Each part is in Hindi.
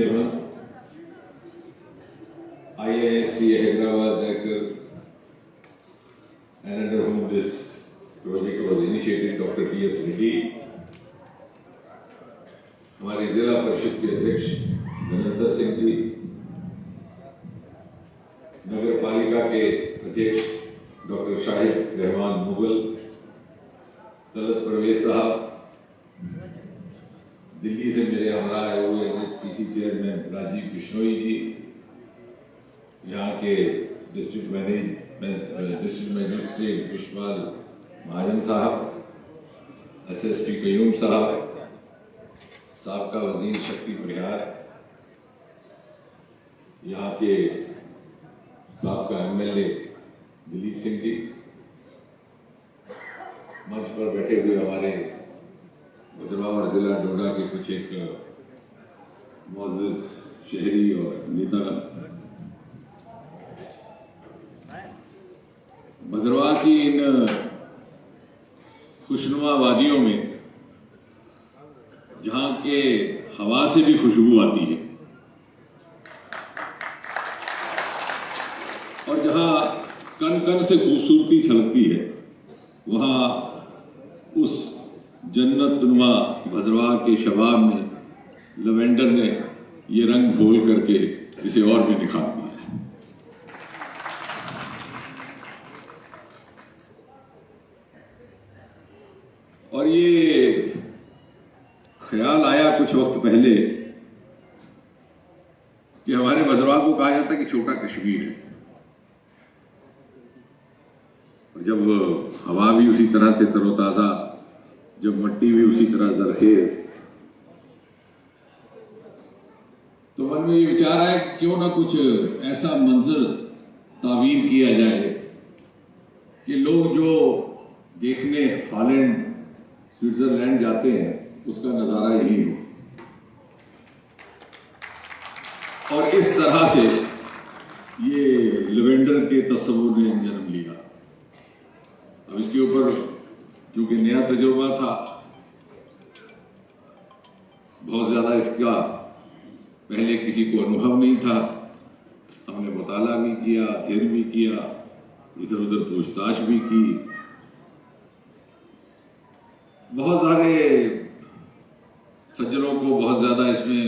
gentlemen, IISc Hyderabad director, and under whom this project was initiated, Dr. T.S. Reddy, हमारे जिला परिषद के अध्यक्ष धनेंद्र सिंह जी, नगर पालिका के अध्यक्ष डॉक्टर शाहिद रहमान मुगल, तलत परवेज साहब, दिल्ली से मेरे हमरा आए हुए एनएचपीसी चेयरमैन राजीव बिश्नोई जी, यहाँ के डिस्ट्रिक्ट मजिस्ट्रेट विश्वाल महाजन साहब, एसएसपी कयूम साहब, साबका वजीर शक्ति प्रयार, यहाँ के साबका एमएलए दिलीप सिंह जी, मंच पर बैठे हुए हमारे भद्रवाह और जिला डोडा के कुछ एक मौजूद शहरी और नेतागण, भद्रवाह की इन खुशनुमा वादियों में जहां के हवा से भी खुशबू आती है और जहां कण कण से खूबसूरती छलकती है, वहां उस जन्नत नुमा भद्रवाह के शबाब में लवेंडर ने ये रंग घोल करके इसे और भी निखार दिया है। और ये ख्याल आया कुछ वक्त पहले कि हमारे भद्रवाह को कहा जाता है कि छोटा कश्मीर है, और जब हवा भी उसी तरह से तरोताजा, जब मट्टी भी उसी तरह जरखेज, तो मन में ये विचार आया कि क्यों ना कुछ ऐसा मंजर तावीर किया जाए कि लोग जो देखने हॉलैंड, स्विट्जरलैंड जाते हैं उसका नजारा यही हो। और इस तरह से ये लेवेंडर के तस्वुर ने जन्म लिया। अब इसके ऊपर क्योंकि नया तजुर्बा था, बहुत ज्यादा इसका पहले किसी को अनुभव नहीं था, हमने मुताला भी किया, अध्ययन भी किया, इधर उधर पूछताछ भी की, बहुत सारे सज्जनों को बहुत ज्यादा इसमें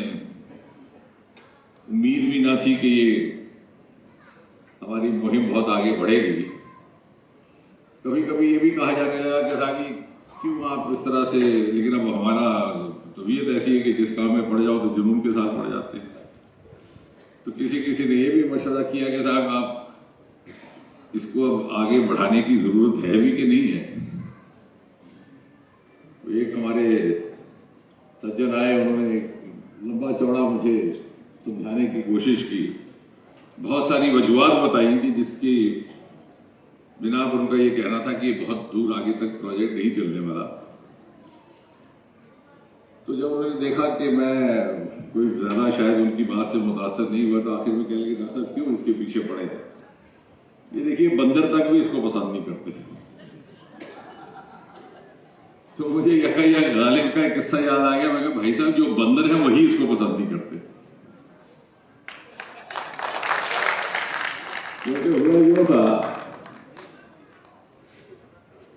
उम्मीद भी ना थी कि ये हमारी मुहिम बहुत आगे बढ़ेगी। कभी कभी ये भी कहा जाने लगा कि क्यों आप इस तरह से, लेकिन अब हमारा तबीयत ऐसी है कि जिस काम में पड़ जाओ तो जुनून के साथ पड़ जाते हैं। तो किसी ने ये भी मशवरा किया कि साहब आप इसको अब आगे बढ़ाने की जरूरत है भी कि नहीं है। तो एक हमारे सज्जन आए, उन्होंने लंबा चौड़ा मुझे समझाने की कोशिश की, बहुत सारी वजूहात बताई कि जिसकी बिना पर उनका ये कहना था कि बहुत दूर आगे तक प्रोजेक्ट नहीं चलने वाला। तो जब उन्होंने देखा कि मैं कोई ज्यादा शायद उनकी बात से मुतासर नहीं हुआ, तो आखिर में कह लगे डॉक्टर साहब क्यों इसके पीछे पड़े हैं, ये देखिए बंदर तक भी इसको पसंद नहीं करते। तो मुझे यकायक गालिब का एक किस्सा याद आ गया। मैं कहा भाई साहब जो बंदर है वही इसको पसंद नहीं करते, क्योंकि हुआ यूं था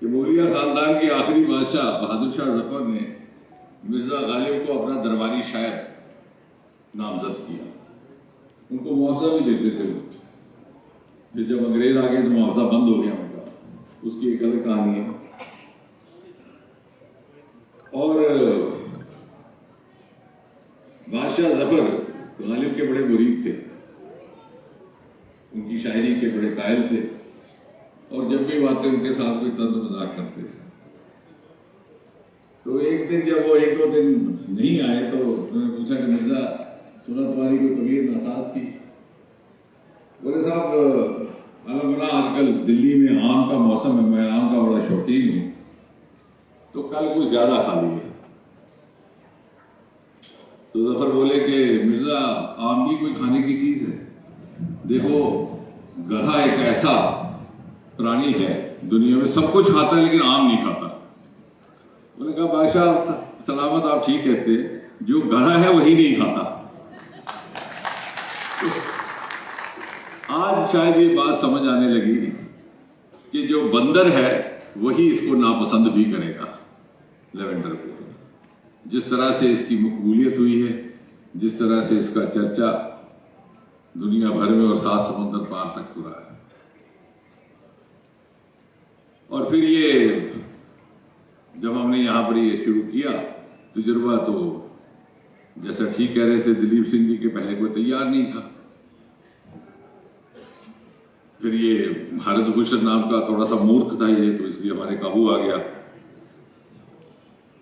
कि मुगलिया खानदान के आखिरी बादशाह बहादुर शाह जफर ने मिर्जा गालिब को अपना दरबारी शायर नामजद किया। उनको मुआवजा भी देते थे वो, फिर जब अंग्रेज आ गए तो मुआवजा बंद हो गया उनका, उसकी एक अलग कहानी है। और बादशाह जफर गालिब के बड़े मुरीद थे, उनकी शायरी के बड़े कायल थे, और जब भी बातें उनके साथ कोई तंज मजाक करते थे। तो एक दिन जब वो एक दो दिन नहीं आए तो उन्होंने पूछा कि मिर्जा सुना तुम्हारी कोई तबीयत नासाज थी। बोले साहब अल्हम्दुलिल्लाह आजकल दिल्ली में आम का मौसम है, मैं आम का बड़ा शौकीन हूं, तो कल कुछ ज्यादा खा लिया। तो जफर बोले कि मिर्जा आम भी कोई खाने की चीज है, देखो गधा एक ऐसा प्राणी है दुनिया में, सब कुछ खाता है लेकिन आम नहीं खाता। उन्होंने कहा बादशाह सलामत, आप ठीक कहते, जो गधा है वही नहीं खाता। आज शायद ये बात समझ आने लगी कि जो बंदर है वही इसको नापसंद भी करेगा, लेवेंडर को। जिस तरह से इसकी मकबूलियत हुई है, जिस तरह से इसका चर्चा दुनिया भर में और 7 समुंदर पार तक हो रहा है। और फिर ये जब हमने यहां पर ये शुरू किया तजुर्बा, तो जैसा ठीक कह रहे थे दिलीप सिंह जी के पहले कोई तैयार नहीं था। फिर ये भारत भूषण नाम का थोड़ा सा मूर्ख था ये, तो इसलिए हमारे काबू आ गया।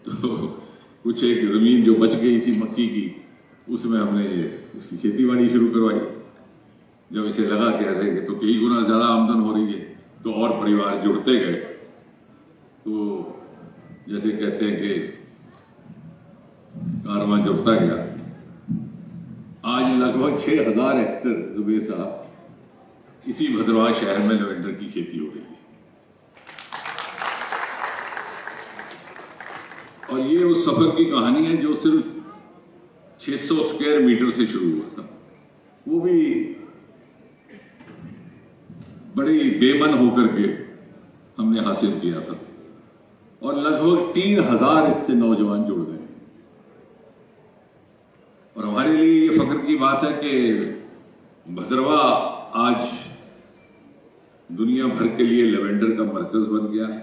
तो कुछ एक जमीन जो बच गई थी मक्की की, उसमें हमने उसकी खेती बाड़ी शुरू करवाई। जब इसे लगा कि अरे तो कई गुना ज्यादा आमदन हो रही है, तो और परिवार जुड़ते गए। तो जैसे कहते हैं कि कारवां जुड़ता गया। आज लगभग 6000 हेक्टेयर जुबेर साहब इसी भद्रवाह शहर में लेवेंडर की खेती हो रही है। और ये उस सफर की कहानी है जो सिर्फ 600 स्क्वायर मीटर से शुरू हुआ था, वो भी बड़ी बेमन होकर के हमने हासिल किया था। और लगभग 3000 इससे नौजवान जुड़ गए। और हमारे लिए ये फख्र की बात है कि भद्रवाह आज दुनिया भर के लिए लेवेंडर का मरकज बन गया है।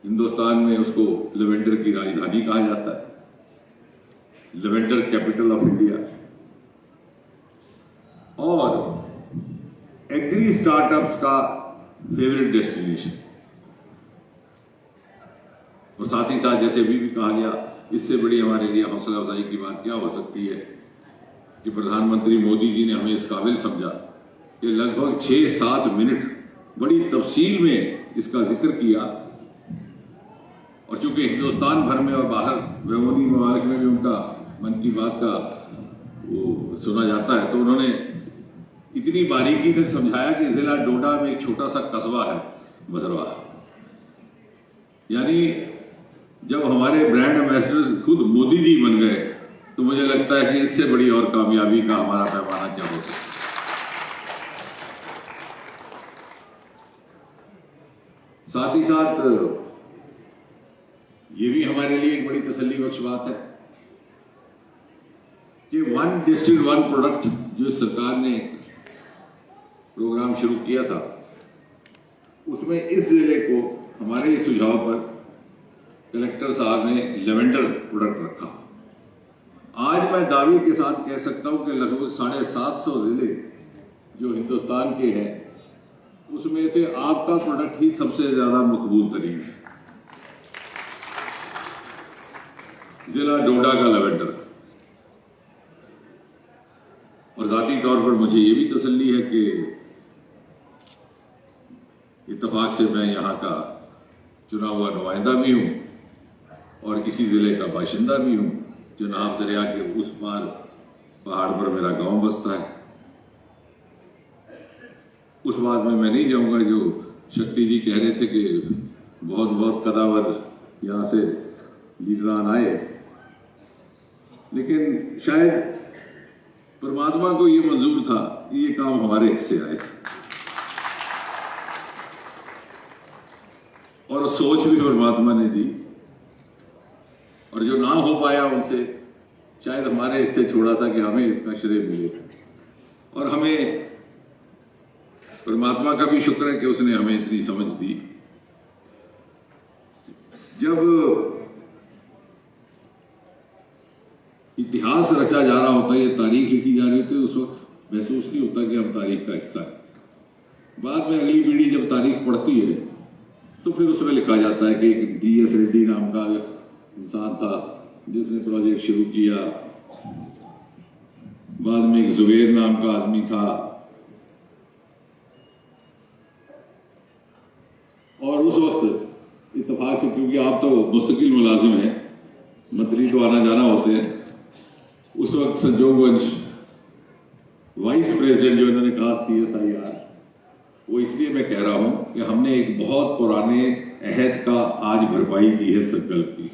हिंदुस्तान में उसको लेवेंडर की राजधानी कहा जाता है, लेवेंडर कैपिटल ऑफ इंडिया। और एग्री स्टार्टअप्स का फेवरेट डेस्टिनेशन। और साथ ही साथ जैसे भी कहा गया, इससे बड़ी हमारे लिए हौसला अफजाई की बात क्या हो सकती है कि प्रधानमंत्री मोदी जी ने हमें इस काबिल समझा कि लगभग 6-7 मिनट बड़ी तफसील में इसका जिक्र किया। और चूंकि हिंदुस्तान भर में और बाहर वेमोनी ममालिक में भी उनका मन की बात का वो सुना जाता है, तो उन्होंने इतनी बारीकी तक समझाया कि जिला डोडा में एक छोटा सा कस्बा है भद्रवाह। यानी जब हमारे ब्रांड एम्बेसडर खुद मोदी जी बन गए, तो मुझे लगता है कि इससे बड़ी और कामयाबी का हमारा पैमाना क्या हो सकता है। साथ ही साथ ये भी हमारे लिए एक बड़ी तसल्ली बख्श बात है कि 1 डिस्ट्रिक्ट 1 प्रोडक्ट जो सरकार ने प्रोग्राम शुरू किया था, उसमें इस जिले को हमारे सुझाव पर कलेक्टर साहब ने लेवेंडर प्रोडक्ट रखा। आज मैं दावे के साथ कह सकता हूं कि लगभग 750 जिले जो हिंदुस्तान के हैं, उसमें से आपका प्रोडक्ट ही सबसे ज्यादा मकबूल तरीन है, जिला डोडा का लेवेंडर। और जाती तौर पर मुझे ये भी तसल्ली है कि इत्तेफाक से मैं यहां का चुना हुआ नुमाइंदा भी हूं और इसी जिले का बाशिंदा भी हूं। चुनाव दरिया के उस पार पहाड़ पर मेरा गांव बसता है। उस बात में मैं नहीं जाऊंगा जो शक्ति जी कह रहे थे कि बहुत बहुत कदावर यहां से लीडरान आए, लेकिन शायद परमात्मा को ये मंजूर था कि ये काम हमारे हिस्से आए, और सोच भी परमात्मा ने दी। और जो ना हो पाया उनसे शायद हमारे हिस्से छोड़ा था कि हमें इसका श्रेय मिले। और हमें परमात्मा का भी शुक्र है कि उसने हमें इतनी समझ दी। जब इतिहास रचा जा रहा होता है, ये तारीख लिखी जा रही होती है, उस वक्त महसूस नहीं होता कि हम तारीख का हिस्सा है। बाद में अगली पीढ़ी जब तारीख पढ़ती है तो फिर उसमें लिखा जाता है कि एक DS रेड्डी नाम का इंसान था जिसने प्रोजेक्ट शुरू किया। बाद में एक जुबेर नाम का आदमी था, और उस वक्त इत्तेफाक से, क्योंकि आप तो मुस्तकिल मुलाजिम हैं, मंत्री तो आना जाना होते हैं, उस वक्त संजोगवंश वाइस प्रेसिडेंट जो इन्होंने कहा CSIR, वो इसलिए मैं कह रहा हूं कि हमने एक बहुत पुराने अहद का आज भरपाई की है संकल्प की।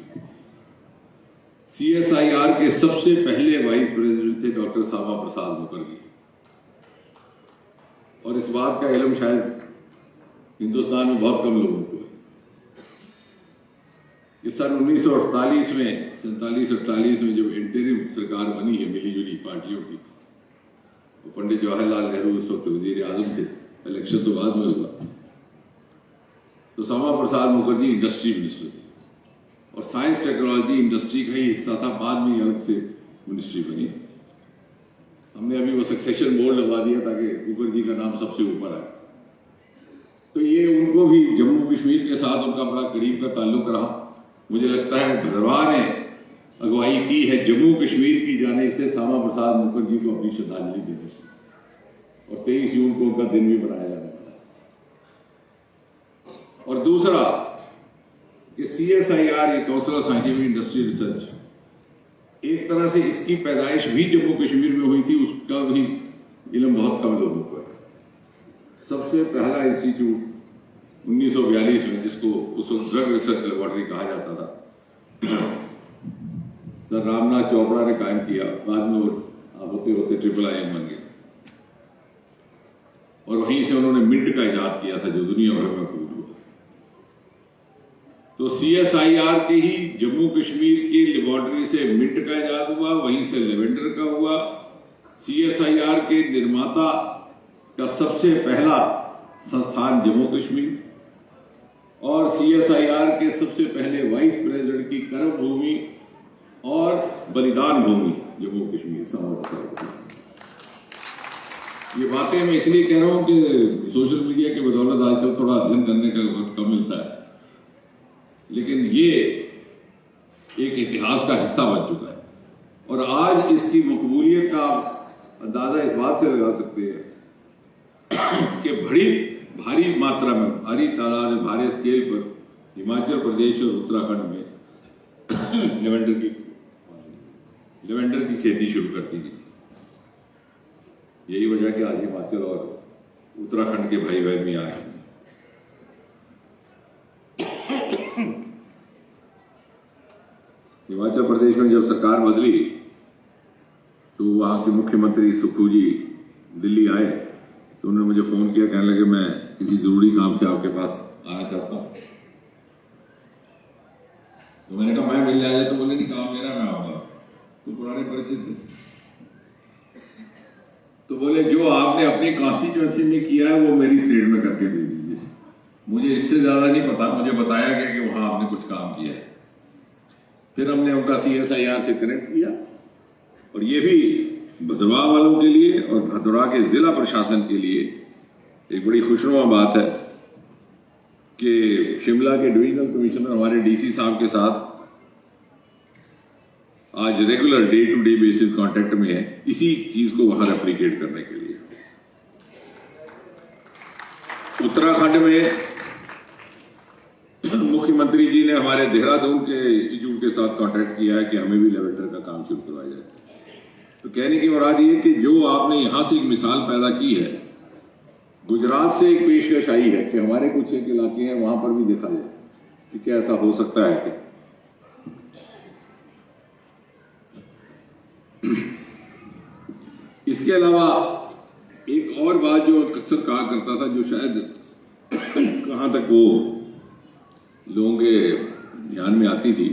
CSIR के सबसे पहले वाइस प्रेसिडेंट थे डॉक्टर श्यामा प्रसाद मुखर्जी। और इस बात का इल्म शायद हिंदुस्तान में बहुत कम लोगों को है। इस सन 1948 में 47-48 में जब इंटरिम सरकार बनी है मिली जुली पार्टियों की, तो पंडित जवाहरलाल नेहरू उस वक्त वजीर आजम थे, इलेक्शन तो बाद में हुआ, तो श्यामा प्रसाद मुखर्जी इंडस्ट्री मिनिस्टर थे और साइंस टेक्नोलॉजी इंडस्ट्री का ही हिस्सा था, बाद में अलग से मिनिस्ट्री बनी। हमने अभी वो सक्सेशन बोर्ड लगवा दिया ताकि मुखर्जी का नाम सबसे ऊपर आए। तो ये उनको भी जम्मू कश्मीर के साथ उनका बड़ा करीब का ताल्लुक रहा। मुझे लगता है भद्रवाह ने अगुवाई की है जम्मू कश्मीर की जानिब से श्यामा प्रसाद मुखर्जी को अपनी श्रद्धांजलि देने की, और 23 जून को उनका दिन भी मनाया जाने वाला है। और दूसरा कि CSIR, ये council of scientific industry research, एक तरह से इसकी पैदाइश भी जम्मू कश्मीर में हुई थी, उसका भी इल्म बहुत कम लोगों को है। सबसे पहला इंस्टीट्यूट 1942 में, जिसको उस वक्त ड्रग रिसर्च लेबोरेटरी कहा जाता था, सर रामनाथ चोपड़ा ने कायम किया। बाद में होते होते IIIM बन गया और वहीं से उन्होंने मिंट का इजाद किया था जो दुनिया भर में मकबूल हुआ। तो CSIR के ही जम्मू कश्मीर की लेबोरेटरी से मिंट का इजाद हुआ, वहीं से लेवेंडर का हुआ। CSIR के निर्माता का सबसे पहला संस्थान जम्मू कश्मीर, और CSIR के सबसे पहले वाइस प्रेसिडेंट की कर्म भूमि और बलिदान भूमि जम्मू कश्मीर समाज। ये बातें मैं इसलिए कह रहा हूं कि सोशल मीडिया की बदौलत आजकल थोड़ा अध्ययन करने का वक्त कम मिलता है, लेकिन ये एक इतिहास का हिस्सा बन चुका है। और आज इसकी मकबूलियत का अंदाजा इस बात से लगा सकते हैं कि बड़ी भारी मात्रा में, भारी तादाद में, भारी स्केल पर हिमाचल प्रदेश और उत्तराखंड में लेवेंडर की खेती शुरू कर दी गई। यही वजह कि आज हिमाचल और उत्तराखंड के भाई बहन भी आए हैं। हिमाचल प्रदेश में जब सरकार बदली तो वहां के मुख्यमंत्री सुखू जी दिल्ली आए, तो उन्होंने मुझे फोन किया, कहने लगे मैं किसी जरूरी काम से आपके पास आना चाहता हूं। तो मैंने कहा मैं मिल जाए, तो बोले नहीं काम मेरा, मैं आऊंगा। तो पुराने परिचित थे, तो बोले जो आपने अपनी कॉन्स्टिट्यूएंसी में किया है वो मेरी स्टेट में करके दे दीजिए। मुझे इससे ज्यादा नहीं पता, मुझे बताया गया कि वहां आपने कुछ काम किया है। फिर हमने उनका CSIR से कनेक्ट किया, और ये भी भद्रवाह वालों के लिए और भद्रवाह के जिला प्रशासन के लिए एक बड़ी खुशनुमा बात है कि शिमला के डिविजनल कमिश्नर हमारे DC साहब के साथ आज regular day to day basis contact में है, इसी चीज को वहां रेप्लिकेट करने के लिए। उत्तराखंड में मुख्यमंत्री जी ने हमारे देहरादून के इंस्टीट्यूट के साथ कांटेक्ट किया है कि हमें भी लेवेंडर का काम शुरू करवाया जाए। तो कहने की मुराद ये कि जो आपने यहां से एक मिसाल पैदा की है, गुजरात से एक पेशकश आई है कि हमारे कुछ एक इलाके हैं वहां पर भी देखा जाए कि क्या ऐसा हो सकता है कि इसके अलावा एक और बात जो अक्सर कहा करता था, जो शायद कहां तक वो लोगों के ध्यान में आती थी,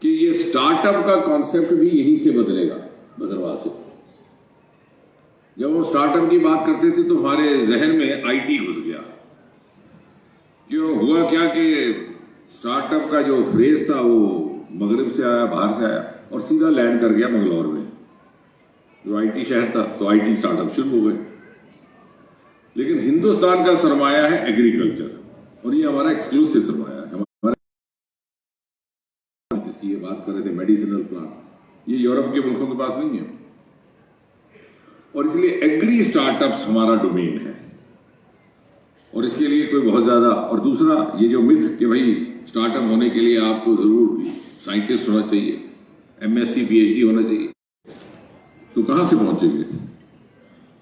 कि ये स्टार्टअप का कॉन्सेप्ट भी यहीं से बदलेगा, भद्रवाह से। जब हम स्टार्टअप की बात करते थे तो हमारे जहन में IT घुस गया। क्यों हुआ क्या कि स्टार्टअप का जो फ्रेज था वो मगरिब से आया, बाहर से आया और सीधा लैंड कर गया मंगलौर में, जो IT शहर था। तो IT स्टार्टअप शुरू हो गए। लेकिन हिंदुस्तान का सरमाया है एग्रीकल्चर, और ये हमारा एक्सक्लूसिव सरमाया है। हमारा जिसकी ये बात कर रहे थे मेडिसिनल प्लांट्स, ये यूरोप के मुल्कों के पास नहीं है, और इसलिए एग्री स्टार्टअप्स हमारा डोमेन है। और इसके लिए कोई बहुत ज्यादा, और दूसरा ये जो मिथ कि भाई स्टार्टअप होने के लिए आपको जरूर साइंटिस्ट होना चाहिए, MSc PhD होना चाहिए, तो कहां से पहुंचेंगे?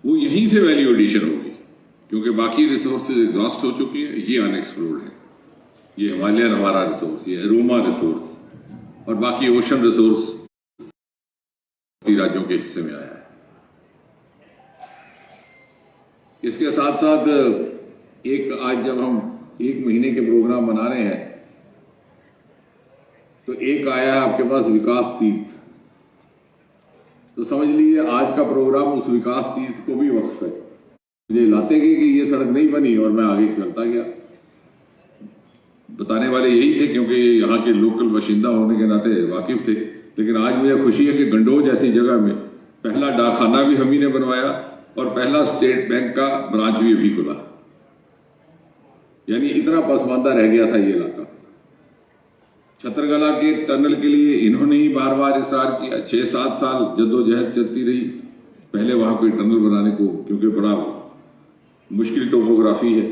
वो यहीं से वैल्यू एडिशन होगी, क्योंकि बाकी रिसोर्सेज एग्जॉस्ट हो चुकी है, ये अनएक्सप्लोर्ड है। ये हिमालयन हमारा रिसोर्स, ये एरोमा रिसोर्स, और बाकी ओशन रिसोर्स राज्यों के हिस्से में आया है। इसके साथ साथ एक आज जब हम 1 महीने के प्रोग्राम बना रहे हैं तो एक आया है आपके पास विकास तीर्थ, तो समझ लीजिए आज का प्रोग्राम उस विकास तीर्थ को भी वक्फ है। मुझे लाते गए कि ये सड़क नहीं बनी और मैं आगे करता गया। बताने वाले यही थे क्योंकि यहाँ के लोकल बाशिंदा होने के नाते वाकिफ थे। लेकिन आज मुझे खुशी है कि गंडोह जैसी जगह में पहला डाकखाना भी हम ही ने बनवाया और पहला स्टेट बैंक का ब्रांच भी अभी खुला। यानी इतना पसमानदा रह गया था ये इलाका। छतरगला के टनल के लिए इन्होंने ही बार बार इशार किया। 6-7 साल जद्दोजहद चलती रही पहले वहां कोई टनल बनाने को, क्योंकि बड़ा मुश्किल टोपोग्राफी है।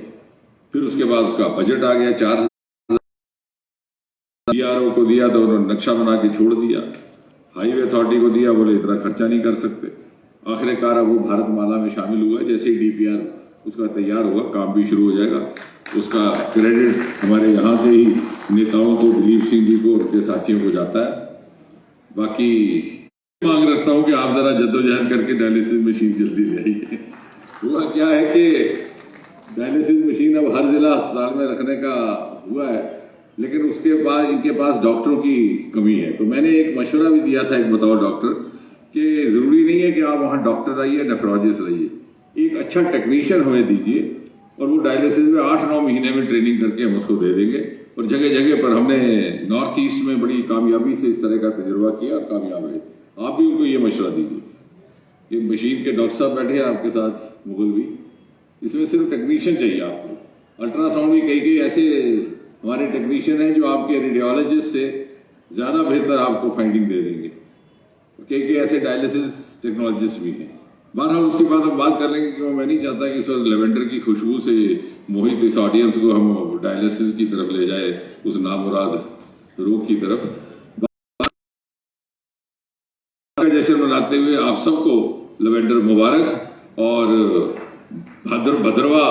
फिर उसके बाद उसका बजट आ गया, 4,000 DRO को दिया तो उन्होंने नक्शा बना के छोड़ दिया। हाईवे अथॉरिटी को दिया, बोले इतना खर्चा नहीं कर सकते। आखिरकार अब वो भारतमाला में शामिल हुआ। जैसे ही DPR उसका तैयार हुआ, काम भी शुरू हो जाएगा। उसका क्रेडिट हमारे यहाँ से ही नेताओं को, दिलीप सिंह जी को, उनके साथियों को जाता है। बाकी मांग रखता हूं कि आप जरा जद्दोजहद करके डायलिसिस मशीन जल्दी ले आइए। हुआ क्या है कि डायलिसिस मशीन अब हर जिला अस्पताल में रखने का हुआ है, लेकिन उसके बाद इनके पास डॉक्टरों की कमी है। तो मैंने एक मशवरा भी दिया था, एक बताओ डॉक्टर, कि जरूरी नहीं है कि आप वहां डॉक्टर रहिए, नेफ्रोलॉजिस्ट रहिए, एक अच्छा टेक्नीशियन हमें दीजिए और वो डायलिसिस में 8-9 महीने में ट्रेनिंग करके हम उसको दे देंगे। और जगह जगह पर हमने नॉर्थ ईस्ट में बड़ी कामयाबी से इस तरह का तजुर्बा किया और कामयाब रहे। आप भी उनको ये मशवरा दीजिए। ये मशीन के डॉक्टर साहब बैठे हैं आपके साथ, मुगल भी, इसमें सिर्फ टेक्नीशियन चाहिए आपको। अल्ट्रासाउंड भी कई ऐसे हमारे टेक्नीशियन हैं जो आपके रेडियोलॉजिस्ट से ज्यादा बेहतर आपको फाइंडिंग दे देंगे। कई ऐसे डायलिसिस टेक्नोलॉजिस्ट भी हैं। बहरहाल उसके बाद हम बात कर लेंगे, क्योंकि मैं नहीं चाहता कि इस वक्त लेवेंडर की खुशबू से मोहित इस ऑडियंस को हम डायलिसिस की तरफ ले जाए, उस नामुराद रोग की तरफ। जश्न मनाते हुए आप सबको लेवेंडर मुबारक और भद्रवा